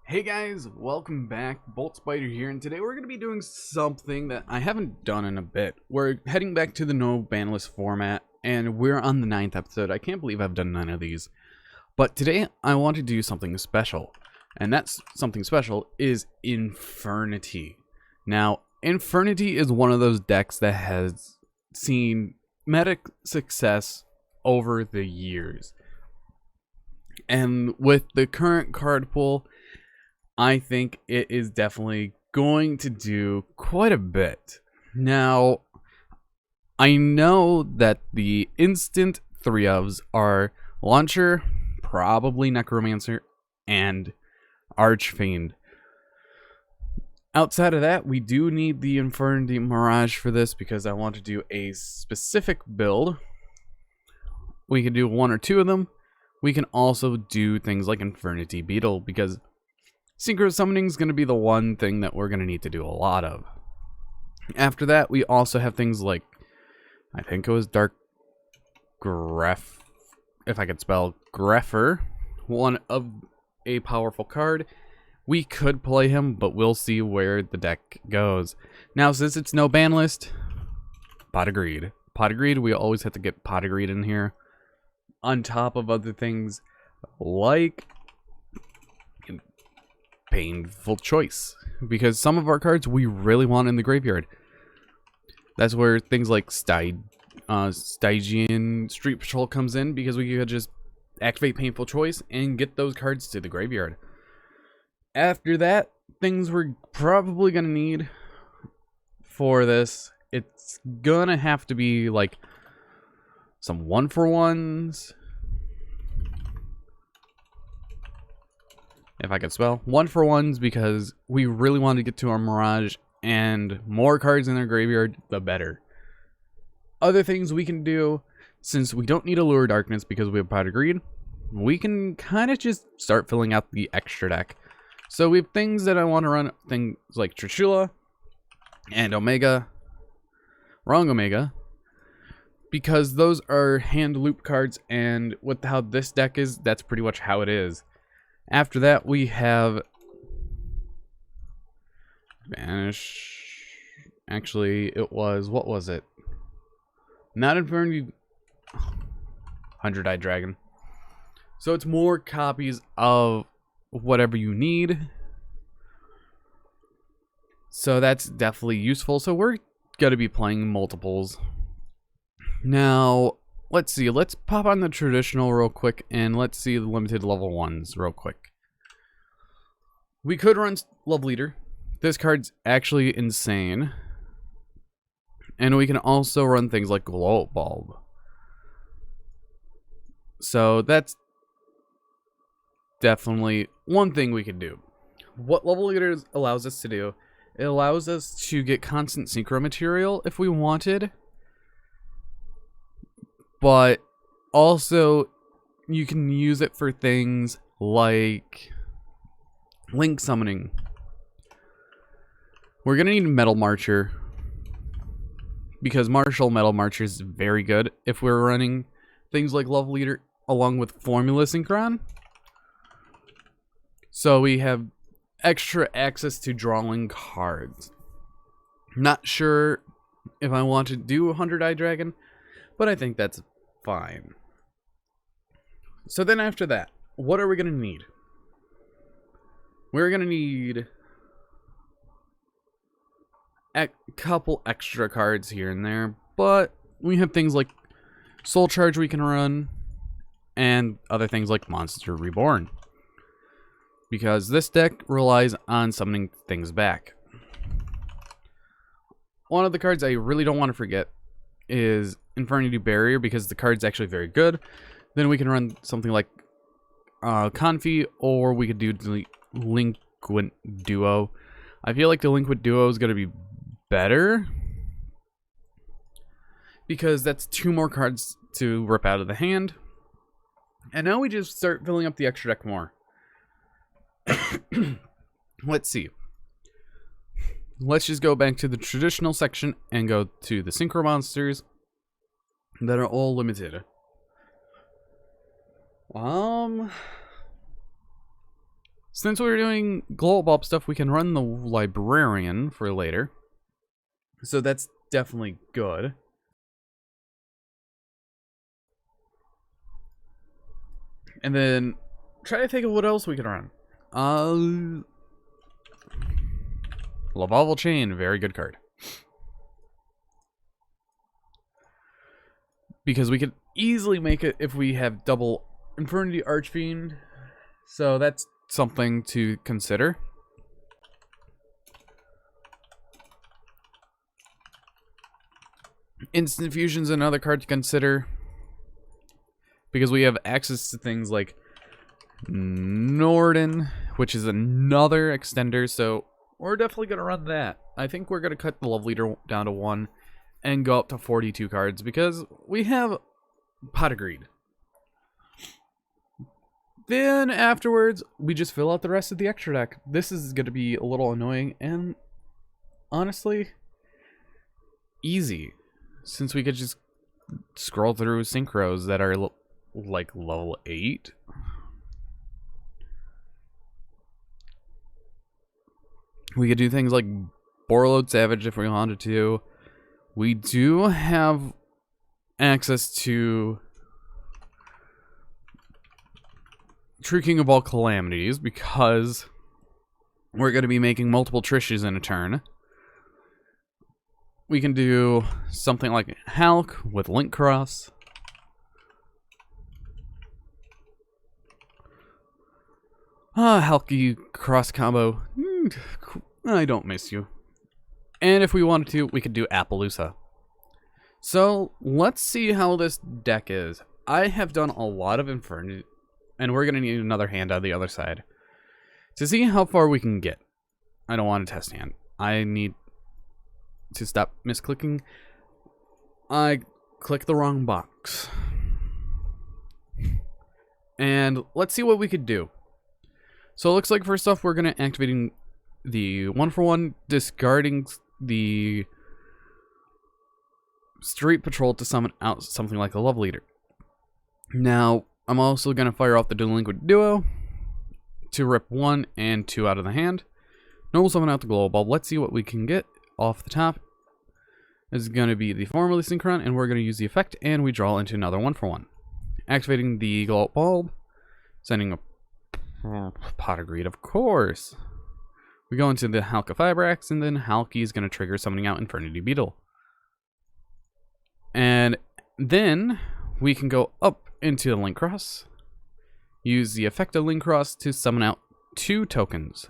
Hey guys, welcome back. Bolt Spider here, and today we're going to be doing something that I haven't done in a bit. We're heading back to the no ban list format, and we're on the 9th episode. I can't believe I've done none of these. But today I want to do something special, and that's something special is Infernity. Now, Infernity is one of those decks that has seen meta success over the years. And with the current card pool, I think it is definitely going to do quite a bit. Now, I know that the instant 3-ofs are Launcher, probably Necromancer, and Archfiend. Outside of that, we do need the Infernity Mirage for this because I want to do a specific build. We can do one or two of them. We can also do things like Infernity Beetle because Synchro Summoning is going to be the one thing that we're going to need to do a lot of. After that, we also have things like, I think it was Dark Gref, if I could spell, Greffer, one of a powerful card. We could play him, but we'll see where the deck goes. Now, since it's no ban list, Pot of Greed. Pot of Greed, we always have to get Pot of Greed in here. On top of other things like Painful Choice, because some of our cards we really want in the graveyard. That's where things like Stygian Street Patrol comes in, because we could just activate Painful Choice and get those cards to the graveyard. After that, things we're probably gonna need for this, it's gonna have to be like some 1-for-1s. If I could spell 1-for-1s, because we really want to get to our Mirage, and more cards in their graveyard, the better. Other things we can do, since we don't need Allure Darkness because we have Pot of Greed, we can kind of just start filling out the extra deck. So we have things that I want to run, things like Trishula and Omega, Wrong Omega, because those are hand loop cards, and with how this deck is, that's pretty much how it is. After that, we have Vanish. Actually, it was, what was it? Not Infernity, 100-Eyed Dragon. So it's more copies of whatever you need. So that's definitely useful. So we're going to be playing multiples. Now, let's see. Let's pop on the traditional real quick, and let's see the limited level 1s real quick. We could run Love Leader. This card's actually insane. And we can also run things like Glow Bulb. So that's definitely one thing we could do. What Love Leader allows us to do, it allows us to get constant synchro material if we wanted. But also, you can use it for things like Link Summoning. We're going to need Metal Marcher, because Martial Metal Marcher is very good if we're running things like Love Leader along with Formula Synchron. So we have extra access to drawing cards. Not sure if I want to do 100-Eyed Dragon, but I think that's fine. So then after that, what are we going to need? We're going to need a couple extra cards here and there, but we have things like Soul Charge we can run, and other things like Monster Reborn, because this deck relies on summoning things back. One of the cards I really don't want to forget is Infernity Barrier, because the card's actually very good. Then we can run something like Confi, or we could do Delinquent Duo. I feel like Delinquent Duo is going to be better, because that's 2 more cards to rip out of the hand. And now we just start filling up the extra deck more. Let's see. Let's just go back to the traditional section and go to the Synchro Monsters that are all limited. Since we're doing glow bulb stuff, we can run the librarian for later. So that's definitely good. And then try to think of what else we can run. Lavalval Chain, very good card. Because we could easily make it if we have double Infernity Archfiend. So that's something to consider. Instant Fusion's another card to consider. Because we have access to things like Norden, which is another extender, so we're definitely going to run that. I think we're going to cut the Love Leader down to 1 and go up to 42 cards because we have Pot of Greed. Then afterwards, we just fill out the rest of the extra deck. This is going to be a little annoying and honestly easy, since we could just scroll through synchros that are like level 8. We could do things like Borreload Savage if we wanted to. We do have access to True King of All Calamities because we're going to be making multiple Trishes in a turn. We can do something like Hulk with Link Cross. Hulky cross combo. I don't miss you. And if we wanted to, we could do Appaloosa. So, let's see how this deck is. I have done a lot of Infernity, and we're going to need another hand on the other side to see how far we can get. I don't want a test hand. I need to stop misclicking. I clicked the wrong box. And let's see what we could do. So it looks like first off we're going to activating the 1-for-1, discarding the Street Patrol to summon out something like a Love Leader. Now, I'm also going to fire off the Delinquent Duo to rip 1 and 2 out of the hand. Noble summon out the Glow Bulb. Let's see what we can get off the top. This is going to be the Formerly Synchron, and we're going to use the effect, and we draw into another 1-for-1. Activating the Glow Bulb, sending a Pot of Greed, of course. We go into the Halka Fibrax, and then Halky is going to trigger summoning out Infernity Beetle. And then we can go up into the Link Cross, use the effect of Link Cross to summon out 2 tokens.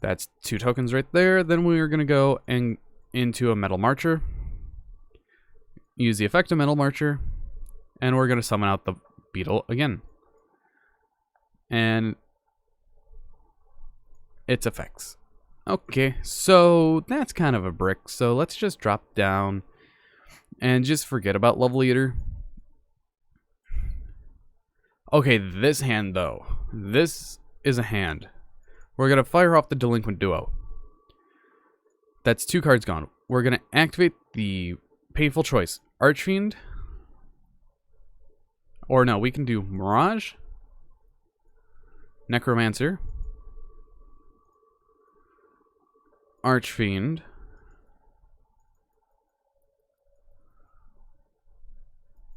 That's 2 tokens right there. Then we're going to go into a Metal Marcher, use the effect of Metal Marcher, and we're going to summon out the Beetle again. And its effects. Okay, so that's kind of a brick. So let's just drop down and just forget about Love Leader. Okay, this hand though. This is a hand. We're going to fire off the Delinquent Duo. That's 2 cards gone. We're going to activate the Painful Choice. Archfiend. Or no, we can do Mirage. Necromancer. Archfiend.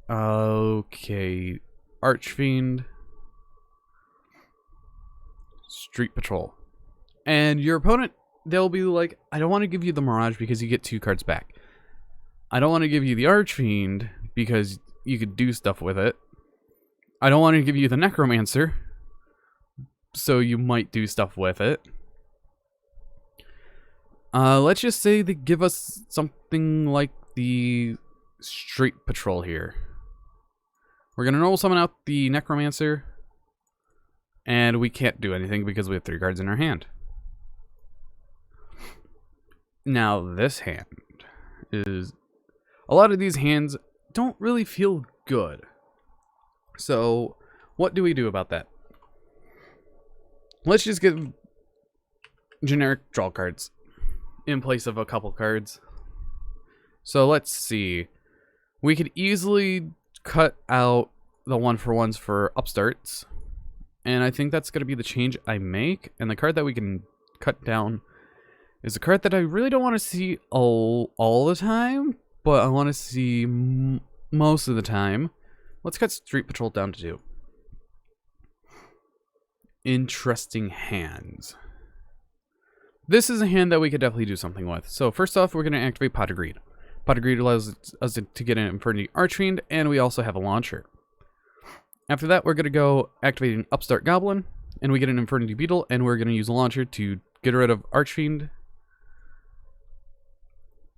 Okay. Archfiend. Street Patrol. And your opponent, they'll be like, I don't want to give you the Mirage because you get 2 cards back. I don't want to give you the Archfiend because you could do stuff with it. I don't want to give you the Necromancer, so you might do stuff with it. Let's just say they give us something like the Street Patrol here. We're going to normal summon out the Necromancer, and we can't do anything because we have 3 cards in our hand. Now, this hand is... A lot of these hands don't really feel good. So, what do we do about that? Let's just get generic draw cards in place of a couple cards. So, let's see. We could easily cut out the 1-for-1s for upstarts. And I think that's going to be the change I make. And the card that we can cut down is a card that I really don't want to see all the time, but I want to see most of the time. Let's cut Street Patrol down to 2. Interesting hands. This is a hand that we could definitely do something with. So first off, we're going to activate Pot of Greed. Pot of Greed allows us to get an Infernity Archfiend, and we also have a launcher. After that, we're going to go activating Upstart Goblin, and we get an Infernity Beetle, and we're going to use a launcher to get rid of Archfiend.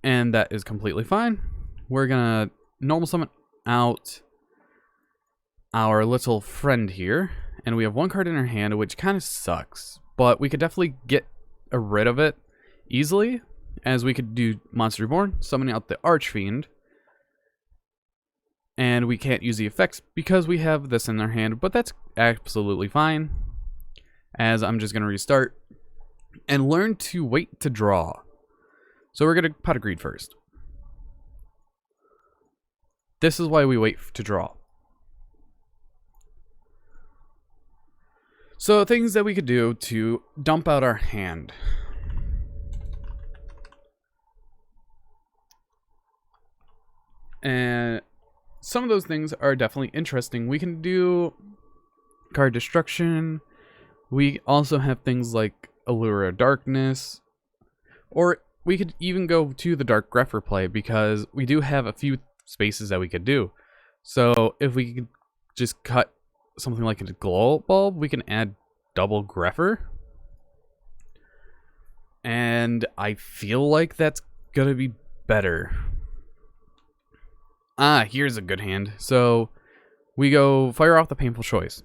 And that is completely fine. We're going to normal summon out our little friend here, and we have 1 card in our hand, which kind of sucks, but we could definitely get rid of it easily, as we could do Monster Reborn, summoning out the Archfiend, and we can't use the effects because we have this in our hand, but that's absolutely fine, as I'm just going to restart and learn to wait to draw. So we're going to Pot of Greed first. This is why we wait to draw. So things that we could do to dump out our hand. And some of those things are definitely interesting. We can do card destruction. We also have things like Allure of Darkness. Or we could even go to the Dark Grepher play, because we do have a few spaces that we could do. So if we could just cut something like a glow bulb, we can add double Grepher. And I feel like that's gonna be better. Here's a good hand. So we go fire off the Painful Choice.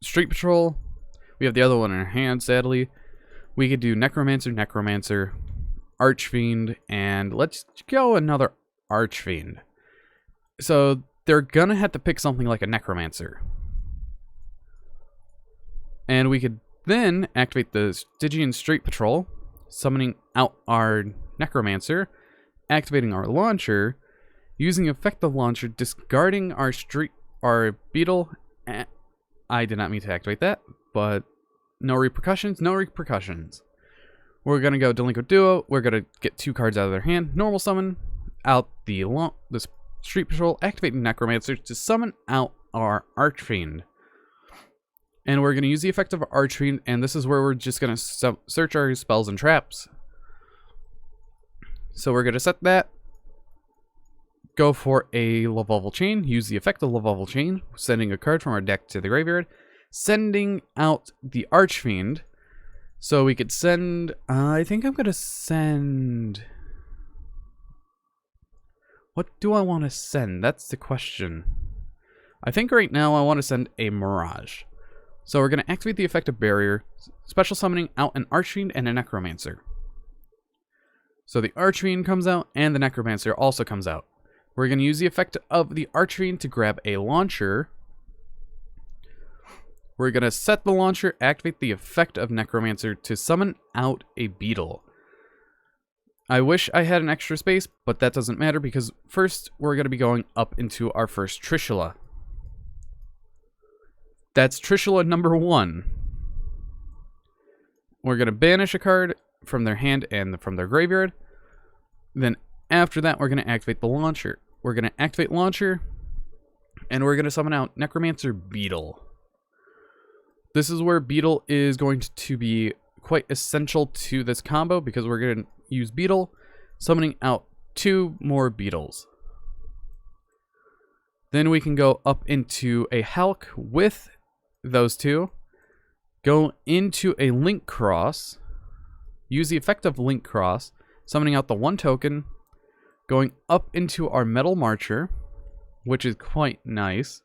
Street Patrol. We have the other one in our hand, sadly. We could do Necromancer, Necromancer, Archfiend, and let's go another Archfiend. So they're gonna have to pick something like a Necromancer. And we could then activate the Stygian Street Patrol, summoning out our Necromancer, activating our launcher, using effective launcher, discarding our Beetle. I did not mean to activate that, but no repercussions, no repercussions. We're gonna go Delinquent Duo. We're gonna get 2 cards out of their hand, normal summon out the Street Patrol, activating Necromancer to summon out our Archfiend. And we're going to use the effect of Archfiend, and this is where we're just going to search our spells and traps. So we're going to set that. Go for a Level Chain. Use the effect of Level Chain, sending a card from our deck to the graveyard. Sending out the Archfiend. So we could send... I think I'm going to send... What do I want to send? That's the question. I think right now I want to send a Mirage. So we're going to activate the effect of Barrier, special summoning out an Archfiend and a Necromancer. So the Archfiend comes out, and the Necromancer also comes out. We're going to use the effect of the Archfiend to grab a launcher. We're going to set the launcher, activate the effect of Necromancer to summon out a Beetle. I wish I had an extra space, but that doesn't matter, because first we're going to be going up into our first Trishula. That's Trishula number 1. We're going to banish a card from their hand and from their graveyard. Then after that, we're going to activate the launcher. We're going to activate launcher, and we're going to summon out Necromancer Beetle. This is where Beetle is going to be quite essential to this combo, because we're going to use Beetle, summoning out 2 more Beetles. Then we can go up into a Hulk with those 2, go into a Link Cross, use the effect of Link Cross, summoning out the 1 token, going up into our Metal Marcher, which is quite nice,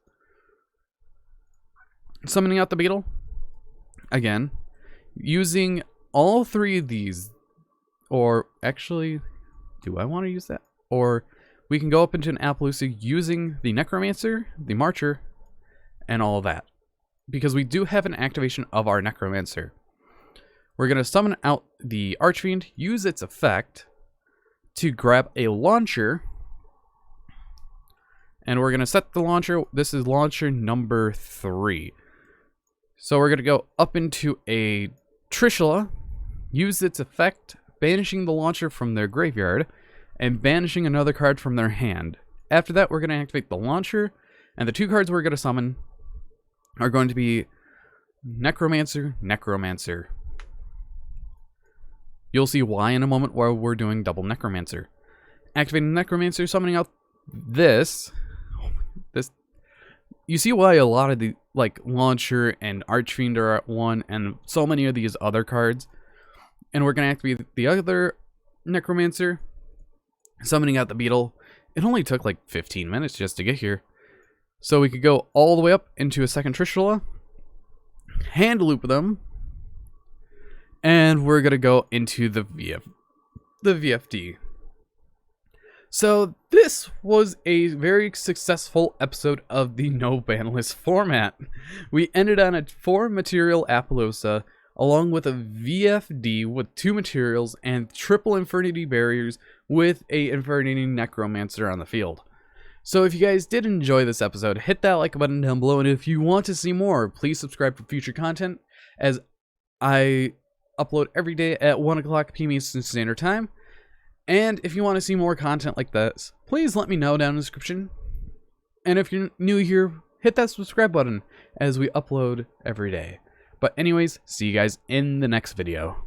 summoning out the Beetle, again, using all 3 of these, or actually, do I want to use that? Or we can go up into an Appaloosa using the Necromancer, the Marcher, and all of that. Because we do have an activation of our Necromancer. We're going to summon out the Archfiend, use its effect to grab a launcher, And we're going to set the launcher. This is launcher number 3. So we're going to go up into a Trishula, use its effect, banishing the launcher from their graveyard, and banishing another card from their hand. After that, we're going to activate the launcher, and the 2 cards we're going to summon are going to be Necromancer, Necromancer. You'll see why in a moment while we're doing double Necromancer. Activating Necromancer, summoning out this. You see why a lot of the Launcher and Archfiend are at 1, and so many of these other cards. And we're going to activate the other Necromancer, summoning out the Beetle. It only took like 15 minutes just to get here. So we could go all the way up into a second Trishula, hand loop them, and we're going to go into the VFD. So this was a very successful episode of the no ban list format. We ended on a 4 material Apollousa along with a VFD with 2 materials and triple Infernity barriers with a Infernity Necromancer on the field. So if you guys did enjoy this episode, hit that like button down below, and if you want to see more, please subscribe for future content, as I upload every day at 1 o'clock p.m. Eastern Standard Time. And if you want to see more content like this, please let me know down in the description. And if you're new here, hit that subscribe button as we upload every day. But anyways, see you guys in the next video.